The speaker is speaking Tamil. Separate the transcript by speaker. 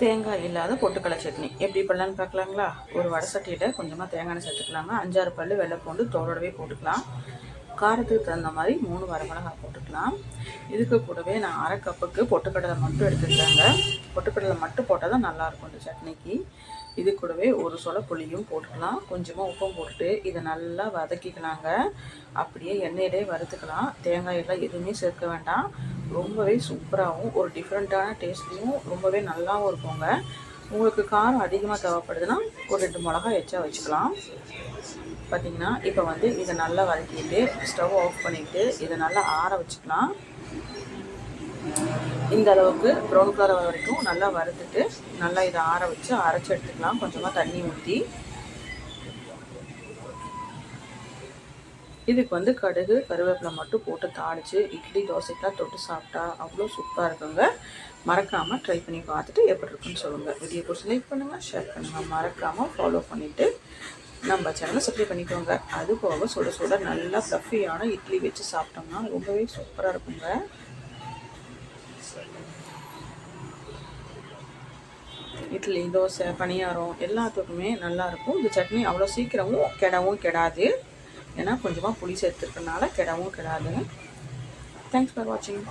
Speaker 1: தேங்காய் இல்லாத பொட்டுக்கடலை சட்னி எப்படி பண்ணலான்னு பார்க்கலாங்களா? ஒரு வடை சட்டியில் கொஞ்சமாக தேங்காய் எண்ணெய் சேர்த்துக்கலாங்க. 5-6 பல் வெள்ளை பூண்டு தோலோடவே போட்டுக்கலாம். காரத்துக்கு தகுந்த மாதிரி 3 வரமிளகாய் போட்டுக்கலாம். இதுக்கு கூடவே நான் 1/2 கப்புக்கு பொட்டுக்கடலை மட்டும் எடுத்துக்கிட்டாங்க. பொட்டுக்கடலை மட்டும் போட்டால் தான் நல்லாயிருக்கும் இந்த சட்னிக்கு. இது கூடவே ஒரு சொல புளியும் போட்டுக்கலாம். கொஞ்சமாக உப்பும் போட்டுட்டு இதை நல்லா வதக்கிக்கலாங்க. அப்படியே எண்ணெயிலே வறுத்துக்கலாம். தேங்காயெல்லாம் எதுவுமே சேர்க்க வேண்டாம். ரொம்பவே சூப்பராகவும் ஒரு டிஃப்ரெண்ட்டான டேஸ்ட்லையும் ரொம்பவே நல்லாவும் இருக்குங்க. உங்களுக்கு காரம் அதிகமாக தேவைப்படுதுன்னா ஒரு 2 மிளகாய் எச்சா வச்சுக்கலாம். பார்த்திங்கன்னா இப்போ இதை நல்லா வதக்கிட்டு ஸ்டவ் ஆஃப் பண்ணிவிட்டு இதை நல்லா ஆற வச்சுக்கலாம். இந்த அளவுக்கு ப்ரௌன் கலர் வரைக்கும் நல்லா வறுத்துட்டு நல்லா இதை ஆற வச்சு அரைச்சி எடுத்துக்கலாம். கொஞ்சமாக தண்ணி ஊற்றி இதுக்கு கடுகு கருவேப்பிலை மட்டும் போட்டு தாளித்து இட்லி தோசைக்கெலாம் தொட்டு சாப்பிட்டா அவ்வளோ சூப்பராக இருக்குங்க. மறக்காமல் ட்ரை பண்ணி பார்த்துட்டு எப்படி இருக்குன்னு சொல்லுங்கள். வீடியோ பிடிச்சி லைக் பண்ணுங்கள், ஷேர் பண்ணுங்கள். மறக்காமல் ஃபாலோ பண்ணிவிட்டு நம்ம சேனலை சப்ஸ்கிரைப் பண்ணிக்கோங்க. அது போக சுட சுட நல்லா ஃப்ளஃபியான இட்லி வச்சு சாப்பிட்டோம்னா ரொம்பவே சூப்பராக இருக்குங்க. இட்லி தோசை பணியாரம் எல்லாத்துக்குமே நல்லாயிருக்கும். இந்த சட்னி அவ்வளோ சீக்கிரமும் கெடாது. ஏன்னா கொஞ்சமாக புளி சேர்த்துருக்கனால கெடாதுங்க. தேங்க்ஸ் ஃபார் வாட்சிங்.